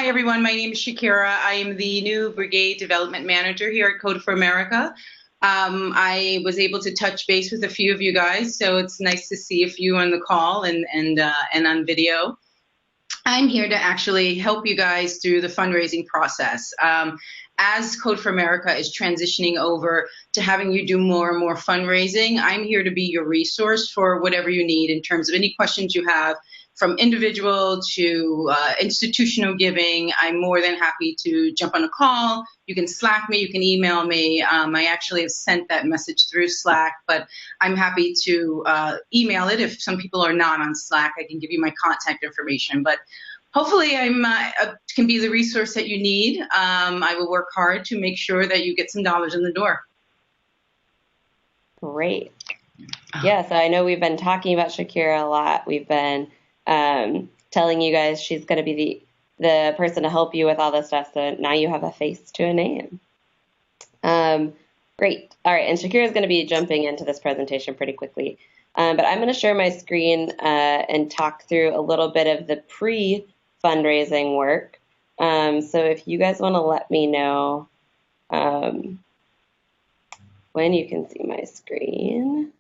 Hi, everyone. My name is Shakira. I am the new Brigade Development Manager here at Code for America. I was able to touch base with a few of you guys, so it's nice to see a few on the call and on video. I'm here to actually help you guys through the fundraising process. As Code for America is transitioning over to having you do more and more fundraising, I'm here to be your resource for whatever you need in terms of any questions you have, from individual to institutional giving. I'm more than happy to jump on a call. You can Slack me, you can email me. I actually have sent that message through Slack, but I'm happy to email it. If some people are not on Slack, I can give you my contact information. But hopefully I can be the resource that you need. I will work hard to make sure that you get some dollars in the door. Great. Yeah, so I know we've been talking about Shakira a lot. We've been telling you guys she's going to be the person to help you with all this stuff, so now you have a face to a name. Great. All right, and Shakira is going to be jumping into this presentation pretty quickly, but I'm going to share my screen and talk through a little bit of the pre-fundraising work. So if you guys want to let me know when you can see my screen.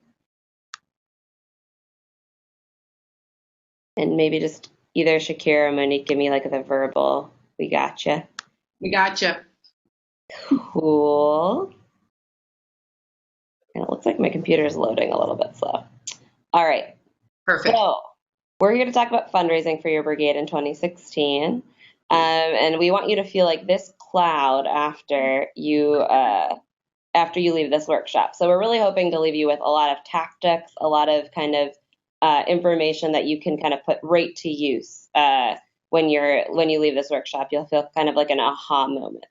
And maybe just either Shakira or Monique give me like the verbal, we gotcha. We gotcha. Cool. And it looks like my computer is loading a little bit slow. All right. Perfect. So we're here to talk about fundraising for your brigade in 2016. And we want you to feel like this cloud after you leave this workshop. So we're really hoping to leave you with a lot of tactics, a lot of kind of information that you can kind of put right to use when you leave this workshop. You'll feel kind of like an aha moment.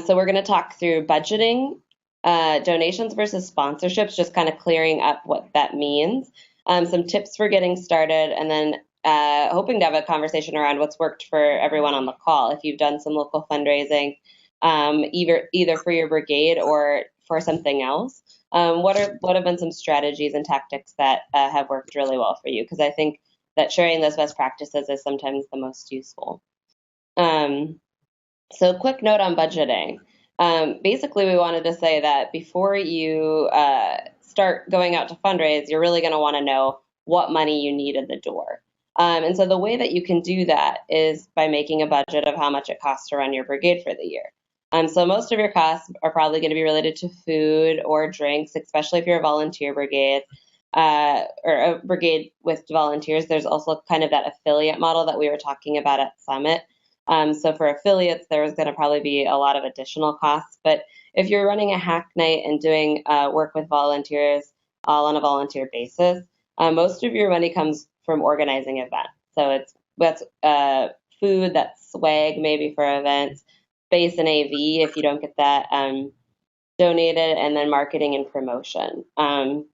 So we're going to talk through budgeting, donations versus sponsorships, just kind of clearing up what that means, some tips for getting started, and then hoping to have a conversation around what's worked for everyone on the call. If you've done some local fundraising, either for your brigade or for something else. What have been some strategies and tactics that have worked really well for you? Because I think that sharing those best practices is sometimes the most useful. So quick note on budgeting. Basically, we wanted to say that before you start going out to fundraise, you're really going to want to know what money you need in the door. And so the way that you can do that is by making a budget of how much it costs to run your brigade for the year. So most of your costs are probably going to be related to food or drinks, especially if you're a volunteer brigade or a brigade with volunteers. There's also kind of that affiliate model that we were talking about at Summit. So for affiliates, there's going to probably be a lot of additional costs. But if you're running a hack night and doing work with volunteers all on a volunteer basis, most of your money comes from organizing events. So that's food, that's swag maybe for events, space and AV if you don't get that donated, and then marketing and promotion. And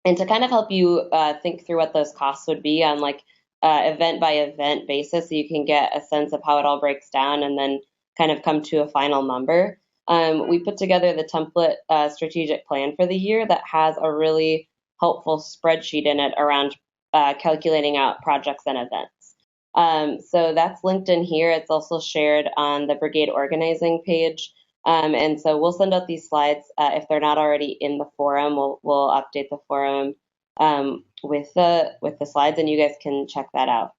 to kind of help you think through what those costs would be on like event by event basis, so you can get a sense of how it all breaks down and then kind of come to a final number. We put together the template strategic plan for the year that has a really helpful spreadsheet in it around calculating out projects and events. So that's linked in here. It's also shared on the Brigade organizing page. And so we'll send out these slides. If they're not already in the forum, we'll update the forum with the slides, and you guys can check that out.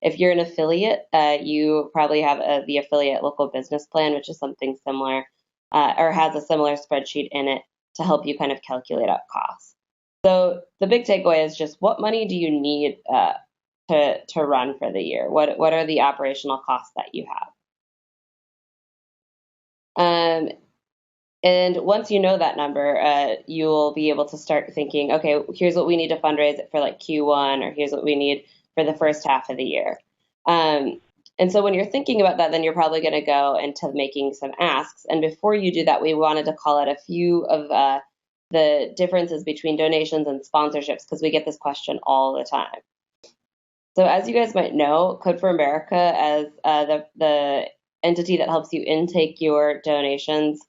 If you're an affiliate, you probably have the affiliate local business plan, which is something similar or has a similar spreadsheet in it to help you kind of calculate out costs. So the big takeaway is just what money do you need to run for the year? What are the operational costs that you have? And once you know that number, you'll be able to start thinking, okay, here's what we need to fundraise for like Q1, or here's what we need for the first half of the year. And so when you're thinking about that, then you're probably going to go into making some asks. And before you do that, we wanted to call out a few of the differences between donations and sponsorships, because we get this question all the time. So as you guys might know, Code for America, as the entity that helps you intake your donations,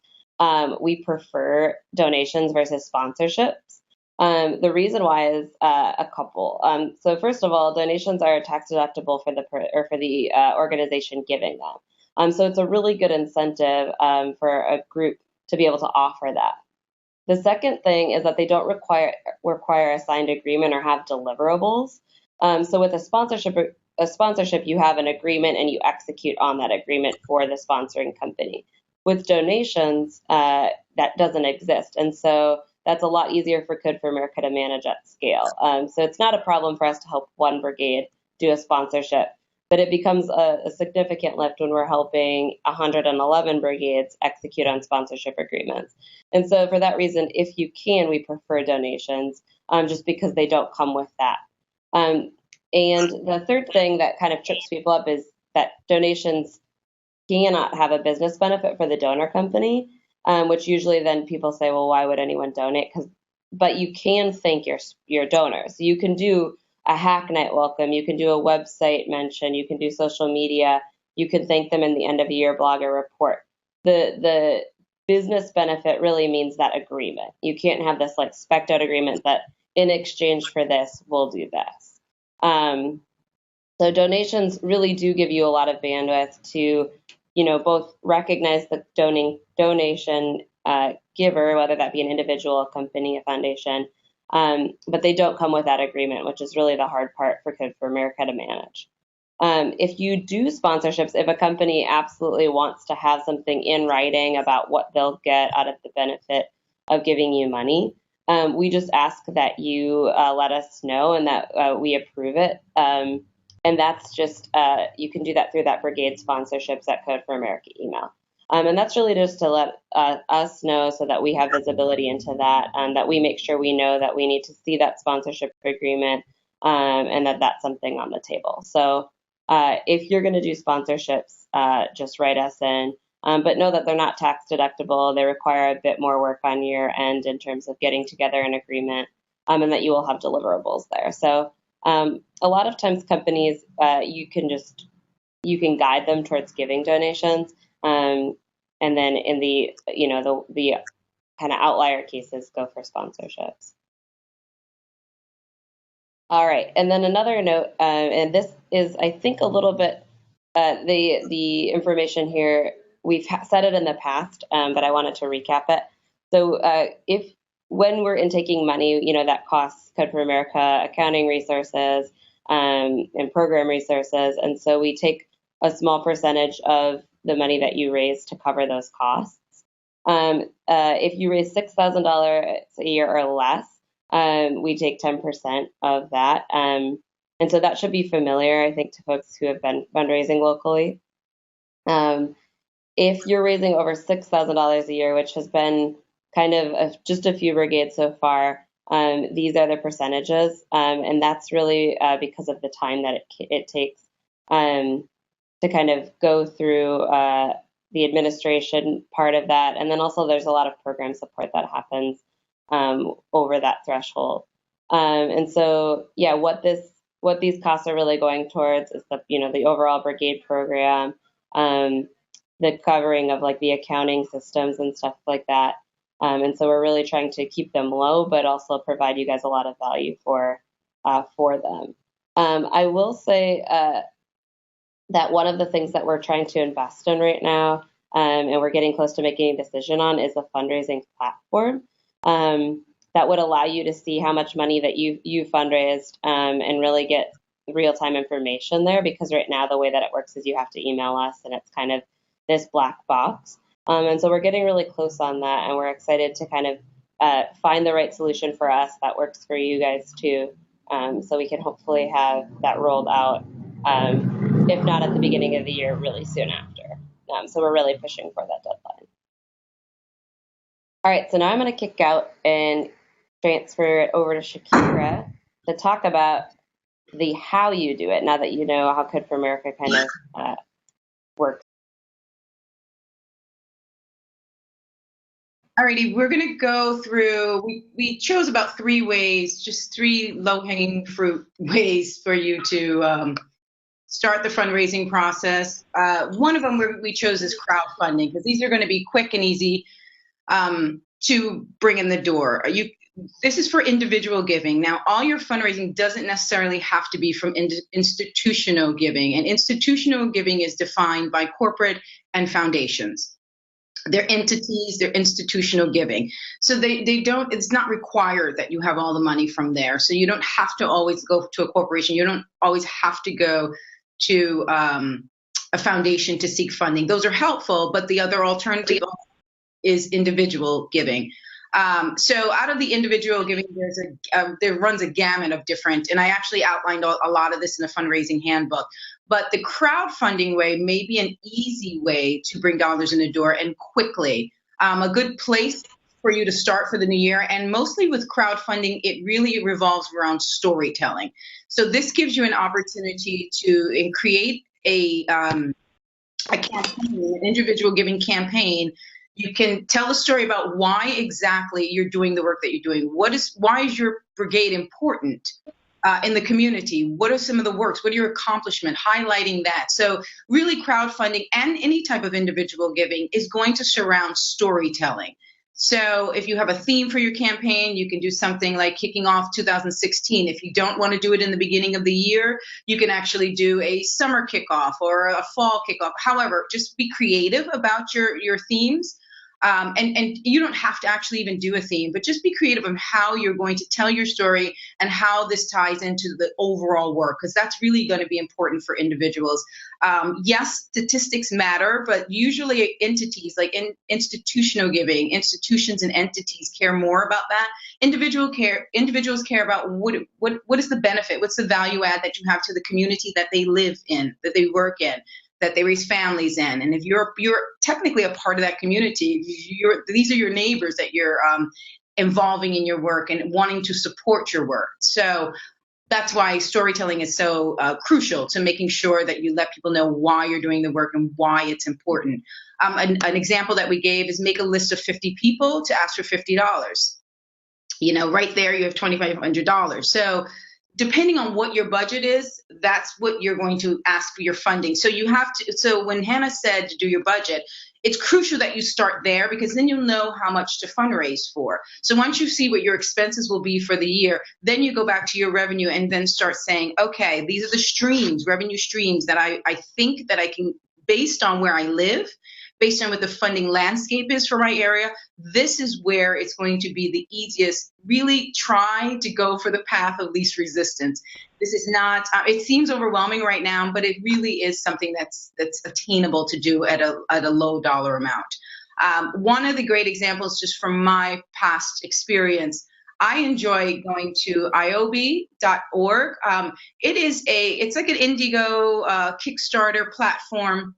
we prefer donations versus sponsorships. The reason why is a couple. So first of all, donations are tax deductible for the organization giving them. So it's a really good incentive for a group to be able to offer that. The second thing is that they don't require a signed agreement or have deliverables. So with a sponsorship, you have an agreement and you execute on that agreement for the sponsoring company. With donations, that doesn't exist, and so that's a lot easier for Code for America to manage at scale. So it's not a problem for us to help one brigade do a sponsorship, but it becomes a significant lift when we're helping 111 brigades execute on sponsorship agreements. And so for that reason, if you can, we prefer donations just because they don't come with that. And the third thing that kind of trips people up is that donations cannot have a business benefit for the donor company, which usually then people say, well, why would anyone donate? But you can thank your donors. You can do a hack night welcome, you can do a website mention, you can do social media, you can thank them in the end of year blog or report. The business benefit really means that agreement. You can't have this like spec'd out agreement that in exchange for this, we'll do this. So donations really do give you a lot of bandwidth to, both recognize the donation giver, whether that be an individual, a company, a foundation, but they don't come with that agreement, which is really the hard part for Code for America to manage. If you do sponsorships, if a company absolutely wants to have something in writing about what they'll get out of the benefit of giving you money, we just ask that you let us know and that we approve it. And that's just, you can do that through that Brigade Sponsorships at Code for America email. And that's really just to let us know so that we have visibility into that, that we make sure we know that we need to see that sponsorship agreement and that that's something on the table. So if you're going to do sponsorships, just write us in. But know that they're not tax deductible. They require a bit more work on your end in terms of getting together an agreement, and that you will have deliverables there. So a lot of times companies, you can guide them towards giving donations. And then in the kind of outlier cases, go for sponsorships. All right, and then another note, and this is, I think, a little bit, the information here, we've said it in the past, but I wanted to recap it. So when we're intaking money, that costs Code for America accounting resources and program resources, and so we take a small percentage of the money that you raise to cover those costs. If you raise $6,000 a year or less, we take 10% of that. And so that should be familiar, I think, to folks who have been fundraising locally. If you're raising over $6,000 a year, which has been kind of just a few brigades so far, these are the percentages. And that's really because of the time that it takes to kind of go through the administration part of that. And then also there's a lot of program support that happens over that threshold. And so, yeah, what these costs are really going towards is the overall brigade program, the covering of like the accounting systems and stuff like that. And so we're really trying to keep them low, but also provide you guys a lot of value for them. I will say that one of the things that we're trying to invest in right now, and we're getting close to making a decision on, is a fundraising platform that would allow you to see how much money that you fundraised and really get real-time information there, because right now the way that it works is you have to email us and it's kind of this black box. And so we're getting really close on that, and we're excited to kind of find the right solution for us that works for you guys too, so we can hopefully have that rolled out, if not at the beginning of the year, really soon after. So we're really pushing for that deadline. All right, so now I'm going to kick out and transfer it over to Shakira to talk about the how you do it, now that you know how Code for America kind of works. Alrighty, we're going to go through, we chose about 3 ways, just 3 low-hanging fruit ways for you to start the fundraising process. One of them we chose is crowdfunding, because these are going to be quick and easy to bring in the door. This is for individual giving. Now, all your fundraising doesn't necessarily have to be from institutional giving, and institutional giving is defined by corporate and foundations. They're entities, they're institutional giving. So they don't, it's not required that you have all the money from there. So you don't have to always go to a corporation. You don't always have to go to a foundation to seek funding. Those are helpful, but the other alternative is individual giving. So out of the individual giving, there runs a gamut of different, and I actually outlined a lot of this in the fundraising handbook. But the crowdfunding way may be an easy way to bring dollars in the door and quickly. A good place for you to start for the new year. And mostly with crowdfunding, it really revolves around storytelling. So this gives you an opportunity to create a campaign, an individual giving campaign. You can tell a story about why exactly you're doing the work that you're doing. Why is your brigade important in the community? What are some of the works? What are your accomplishments? Highlighting that. So really crowdfunding and any type of individual giving is going to surround storytelling. So if you have a theme for your campaign, you can do something like kicking off 2016. If you don't want to do it in the beginning of the year, you can actually do a summer kickoff or a fall kickoff. However, just be creative about your themes. And you don't have to actually even do a theme, but just be creative on how you're going to tell your story and how this ties into the overall work, because that's really going to be important for individuals. Yes, statistics matter, but usually entities like institutional giving, institutions and entities care more about that. Individuals care about what is the benefit, what's the value add that you have to the community that they live in, that they work in, that they raise families in. And if you're technically a part of that community, these are your neighbors that you're involving in your work and wanting to support your work. So that's why storytelling is so crucial to making sure that you let people know why you're doing the work and why it's important. An example that we gave is make a list of 50 people to ask for $50. Right there you have $2,500. So depending on what your budget is, that's what you're going to ask for your funding. So so when Hannah said to do your budget, it's crucial that you start there, because then you'll know how much to fundraise for. So once you see what your expenses will be for the year, then you go back to your revenue and then start saying, okay, these are the revenue streams that I think that I can, based on where I live, based on what the funding landscape is for my area, this is where it's going to be the easiest. Really try to go for the path of least resistance. This is not, it seems overwhelming right now, but it really is something that's attainable to do at a low dollar amount. One of the great examples, just from my past experience, I enjoy going to iob.org. It's like an Indigo Kickstarter platform.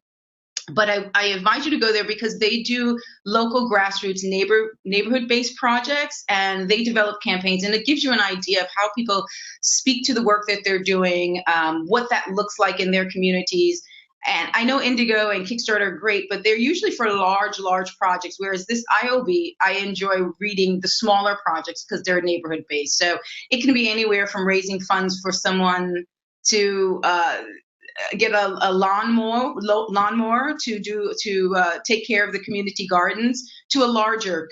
But I advise you to go there because they do local grassroots neighborhood-based projects, and they develop campaigns, and it gives you an idea of how people speak to the work that they're doing, what that looks like in their communities. And I know Indigo and Kickstarter are great, but they're usually for large projects, whereas this IOB, I enjoy reading the smaller projects because they're neighborhood-based. So it can be anywhere from raising funds for someone to get a lawnmower to take care of the community gardens, to a larger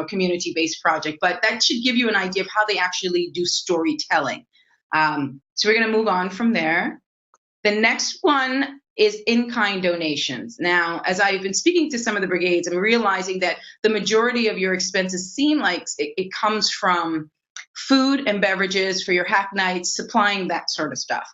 community-based project. But that should give you an idea of how they actually do storytelling. So we're going to move on from there. The next one is in-kind donations. Now, as I've been speaking to some of the brigades, I'm realizing that the majority of your expenses seem like it comes from food and beverages for your hack nights, supplying that sort of stuff.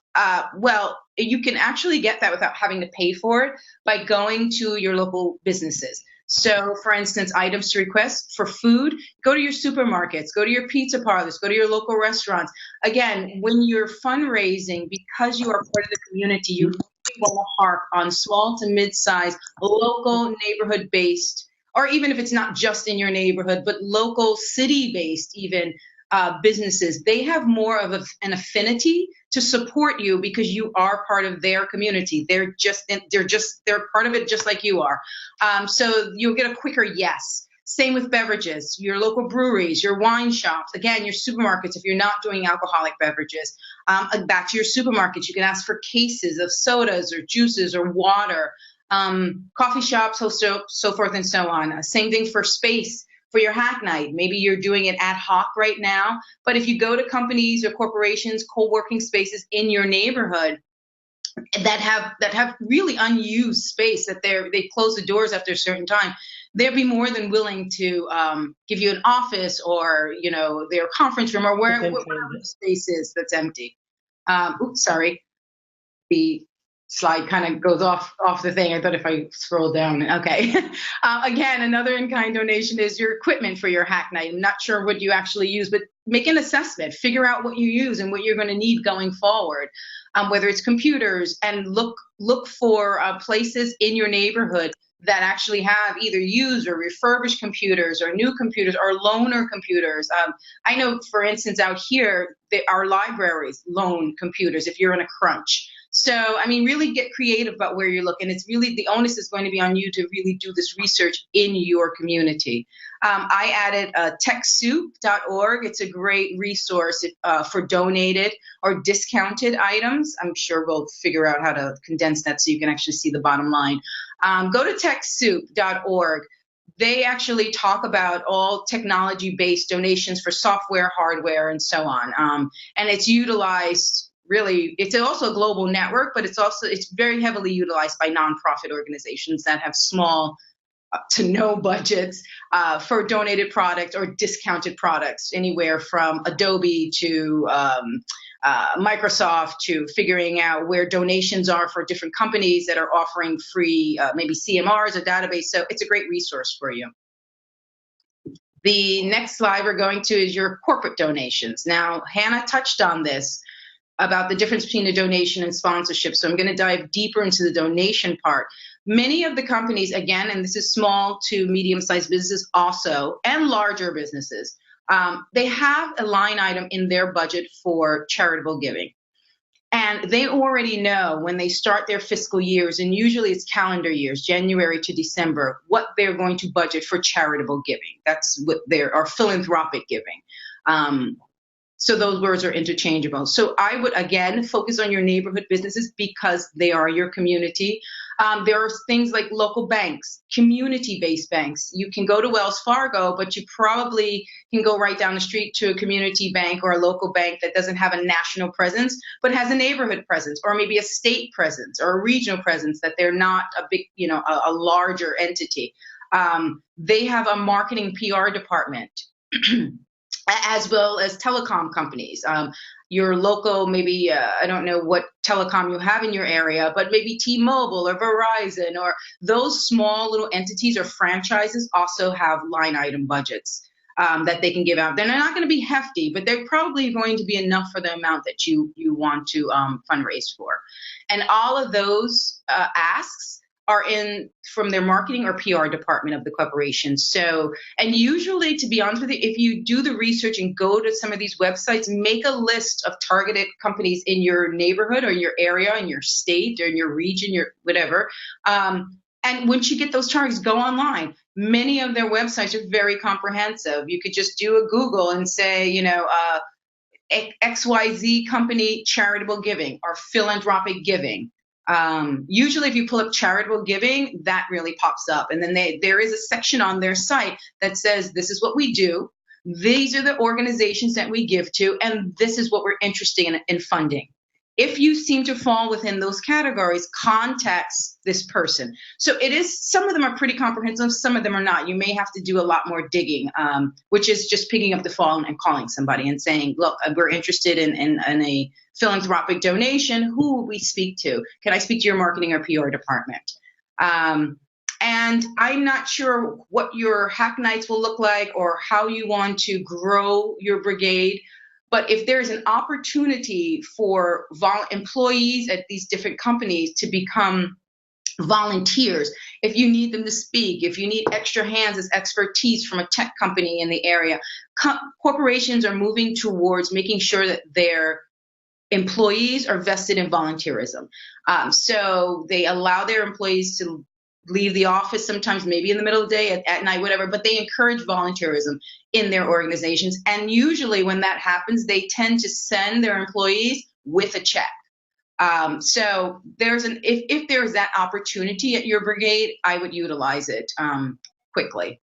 Well, you can actually get that without having to pay for it by going to your local businesses. So, for instance, items to request for food, go to your supermarkets, go to your pizza parlors, go to your local restaurants. Again, when you're fundraising, because you are part of the community, you really want to harp on small to mid-size, local, neighborhood-based, or even if it's not just in your neighborhood, but local, city-based even, businesses. They have more of an affinity to support you because you are part of their community. They're part of it just like you are. So you'll get a quicker yes. Same with beverages, your local breweries, your wine shops, again, your supermarkets, if you're not doing alcoholic beverages. Back to your supermarkets, you can ask for cases of sodas or juices or water. Coffee shops, so forth and so on. Same thing for space. for your hack night. Maybe you're doing it ad hoc right now, but if you go to companies or corporations, co-working spaces in your neighborhood that have really unused space, that they close the doors after a certain time, they'd be more than willing to give you an office or their conference room or wherever the space is that's empty. Oops, sorry. The slide kind of goes off the thing. I thought if I scroll down, okay. Again, another in-kind donation is your equipment for your hack night. I'm not sure what you actually use, but make an assessment, figure out what you use and what you're going to need going forward. Whether it's computers, and look for places in your neighborhood that actually have either used or refurbished computers or new computers or loaner computers. I know, for instance, out here, our libraries loan computers if you're in a crunch. So, I mean, really get creative about where you're looking. It's really, the onus is going to be on you to really do this research in your community. I added TechSoup.org. It's a great resource for donated or discounted items. I'm sure we'll figure out how to condense that so you can actually see the bottom line. Go to TechSoup.org. They actually talk about all technology-based donations for software, hardware, and so on. And it's utilized. Really, it's also a global network, but it's very heavily utilized by nonprofit organizations that have small to no budgets for donated products or discounted products, anywhere from Adobe to Microsoft, to figuring out where donations are for different companies that are offering free, maybe CMRs or database. So it's a great resource for you. The next slide we're going to is your corporate donations. Now, Hannah touched on this, about the difference between a donation and sponsorship. So I'm going to dive deeper into the donation part. Many of the companies, again, and this is small to medium-sized businesses also, and larger businesses, they have a line item in their budget for charitable giving. And they already know when they start their fiscal years, and usually it's calendar years, January to December, what they're going to budget for charitable giving. That's what or philanthropic giving. So those words are interchangeable. So I would, again, focus on your neighborhood businesses because they are your community. There are things like local banks, community-based banks. You can go to Wells Fargo, but you probably can go right down the street to a community bank or a local bank that doesn't have a national presence, but has a neighborhood presence, or maybe a state presence or a regional presence, that they're not a big, a larger entity. They have a marketing PR department. As well as telecom companies. Your local, maybe, I don't know what telecom you have in your area, but maybe T-Mobile or Verizon, or those small little entities or franchises also have line item budgets that they can give out. They're not going to be hefty, but they're probably going to be enough for the amount that you want to fundraise for. And all of those asks are in from their marketing or PR department of the corporation. So, and usually, to be honest with you, if you do the research and go to some of these websites, make a list of targeted companies in your neighborhood or your area, in your state or in your region, your whatever. And once you get those targets, go online. Many of their websites are very comprehensive. You could just do a Google and say, XYZ company charitable giving or philanthropic giving. Usually if you pull up charitable giving, that really pops up. And then there is a section on their site that says, this is what we do. These are the organizations that we give to, and this is what we're interested in funding. If you seem to fall within those categories, contact this person. So it is, some of them are pretty comprehensive, some of them are not. You may have to do a lot more digging, which is just picking up the phone and calling somebody and saying, look, we're interested in a philanthropic donation. Who will we speak to? Can I speak to your marketing or PR department? And I'm not sure what your hack nights will look like or how you want to grow your brigade. But if there's an opportunity for employees at these different companies to become volunteers, if you need them to speak, if you need extra hands as expertise from a tech company in the area, corporations are moving towards making sure that their employees are vested in volunteerism. So they allow their employees to leave the office sometimes, maybe in the middle of the day, at night, whatever, but they encourage volunteerism in their organizations. And usually when that happens, they tend to send their employees with a check. So if there's that opportunity at your brigade, I would utilize it quickly.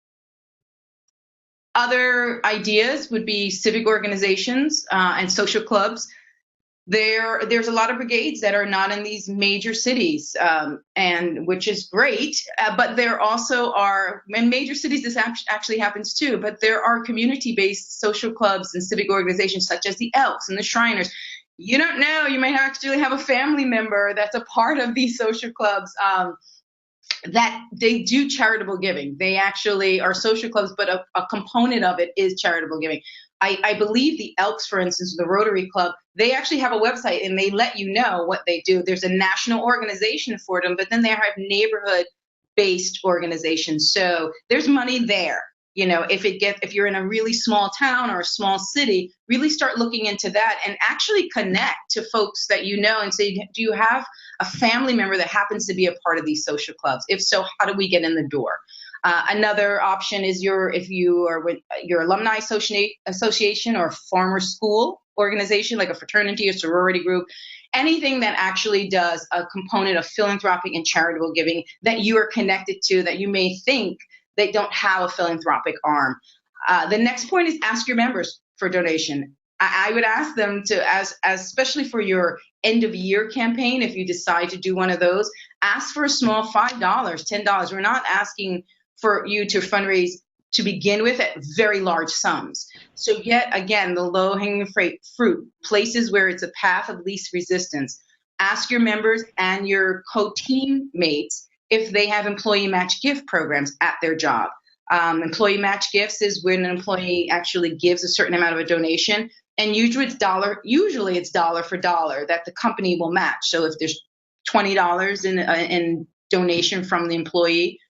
Other ideas would be civic organizations and social clubs. There's a lot of brigades that are not in these major cities, and which is great. But there also are, in major cities, this actually happens too. But there are community-based social clubs and civic organizations such as the Elks and the Shriners. You don't know, you might actually have a family member that's a part of these social clubs. That they do charitable giving. They actually are social clubs, but a component of it is charitable giving. I believe the Elks, for instance, the Rotary Club, they actually have a website and they let you know what they do. There's a national organization for them, but then they have neighborhood-based organizations. So there's money there. You know, if you're in a really small town or a small city, really start looking into that and actually connect to folks that you know and say, do you have a family member that happens to be a part of these social clubs? If so, how do we get in the door? Another option is if you are with your alumni association or farmer school organization, like a fraternity or sorority group, anything that actually does a component of philanthropic and charitable giving that you are connected to, that you may think they don't have a philanthropic arm. The next point is ask your members for donation. I would ask them to, especially for your end of year campaign, if you decide to do one of those, ask for a small $5, $10. We're not asking for you to fundraise to begin with at very large sums. So yet again, the low-hanging fruit, places where it's a path of least resistance. Ask your members and your co-teammates if they have employee match gift programs at their job. Employee match gifts is when an employee actually gives a certain amount of a donation, and usually it's dollar for dollar that the company will match. So if there's $20 in donation from the employee,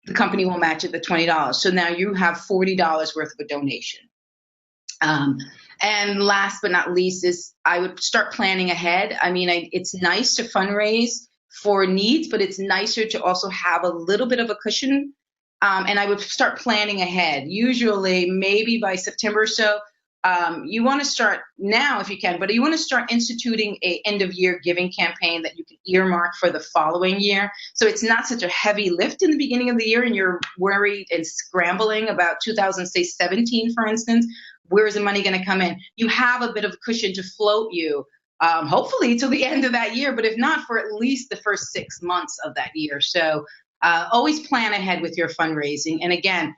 the company will match it the $20. So now you have $40 worth of a donation. And last but not least is I would start planning ahead. I mean, it's nice to fundraise for needs, but it's nicer to also have a little bit of a cushion. And I would start planning ahead. Usually, maybe by September or so, you want to start now if you can, but you want to start instituting a end of year giving campaign that you can earmark for the following year. So it's not such a heavy lift in the beginning of the year and you're worried and scrambling about 2017, for instance. Where's the money going to come in? You have a bit of cushion to float you, hopefully till the end of that year, but if not, for at least the first 6 months of that year. So always plan ahead with your fundraising. And again,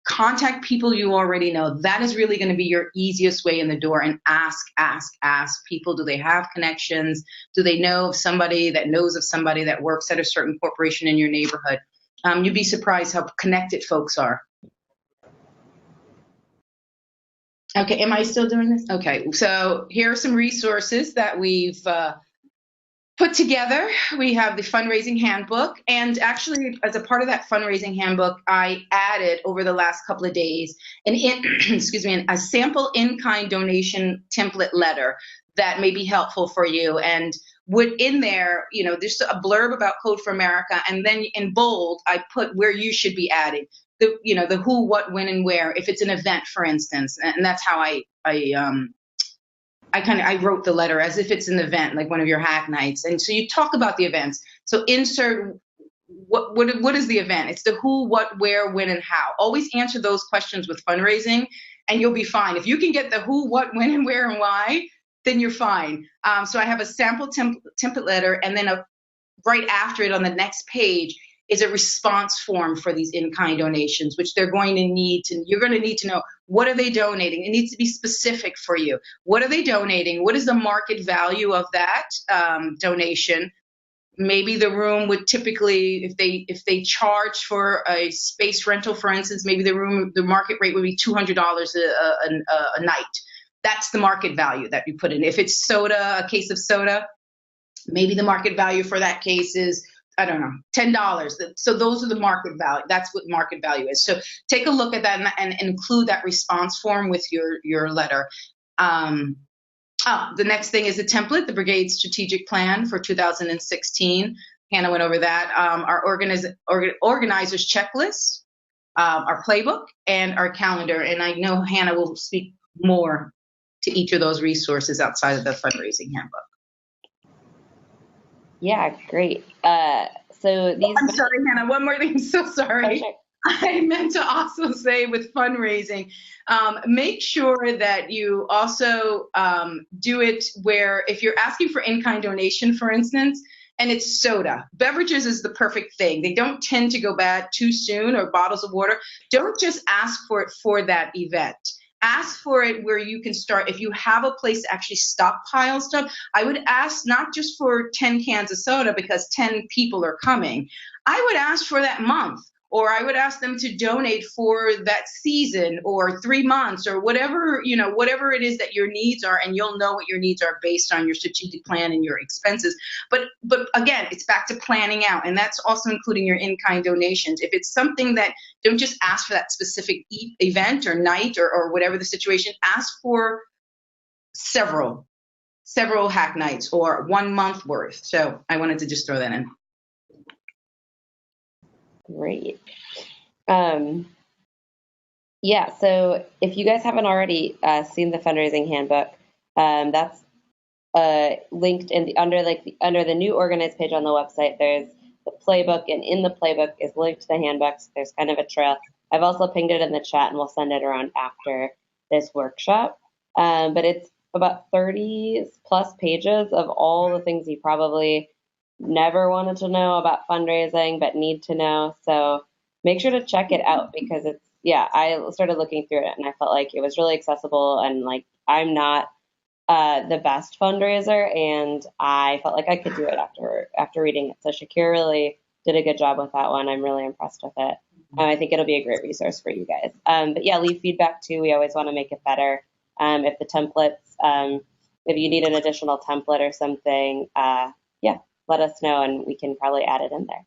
contact people you already know. That is really going to be your easiest way in the door. And ask people, do they have connections? Do they know of somebody that knows of somebody that works at a certain corporation in your neighborhood? You'd be surprised how connected folks are. Okay, am I still doing this? Okay, so here are some resources that we've put together. We have the fundraising handbook, and actually as a part of that fundraising handbook, I added over the last couple of days a sample in-kind donation template letter that may be helpful for you. And in there, there's a blurb about Code for America, and then in bold, I put where you should be adding the who, what, when, and where, if it's an event, for instance. And that's how I wrote the letter as if it's an event, like one of your hack nights. And so you talk about the events. So insert what is the event? It's the who, what, where, when, and how. Always answer those questions with fundraising, and you'll be fine. If you can get the who, what, when, and where, and why, then you're fine. So I have a sample template letter, and then right after it on the next page is a response form for these in-kind donations, which you're going to need to know, what are they donating? It needs to be specific for you. What are they donating? What is the market value of that donation? Maybe the room would typically, if they charge for a space rental, for instance, maybe the market rate would be $200 a night. That's the market value that you put in. If it's a case of soda, maybe the market value for that case is, I don't know, $10. So those are the market value. That's what market value is. So take a look at that and include that response form with your letter. The next thing is the template, the Brigade Strategic Plan for 2016. Hannah went over that. Our organizer's checklist, our playbook, and our calendar. And I know Hannah will speak more to each of those resources outside of the fundraising handbook. Yeah, great. So these. I'm sorry, Hannah. One more thing. So sorry. I meant to also say with fundraising, make sure that you also do it where if you're asking for in-kind donation, for instance, and it's soda, beverages is the perfect thing. They don't tend to go bad too soon, or bottles of water. Don't just ask for it for that event. Ask for it where you can start. If you have a place to actually stockpile stuff, I would ask not just for 10 cans of soda because 10 people are coming. I would ask for that month, or I would ask them to donate for that season or 3 months or whatever, whatever it is that your needs are, and you'll know what your needs are based on your strategic plan and your expenses. But again, it's back to planning out, and that's also including your in-kind donations. If it's something that, don't just ask for that specific event or night or whatever the situation, ask for several hack nights or 1 month worth. So I wanted to just throw that in. Great. Yeah, so if you guys haven't already seen the fundraising handbook, that's linked under the new organized page on the website. There's the playbook, and in the playbook is linked to the handbooks. There's kind of a trail. I've also pinged it in the chat, and we'll send it around after this workshop. But it's about 30 plus pages of all the things you probably never wanted to know about fundraising but need to know. So make sure to check it out, because I started looking through it and I felt like it was really accessible, and like I'm not the best fundraiser, and I felt like I could do it after reading it. So Shakira really did a good job with that one. I'm really impressed with it. I think it'll be a great resource for you guys. But yeah, leave feedback too. We always want to make it better. If the templates, if you need an additional template or something, let us know and we can probably add it in there.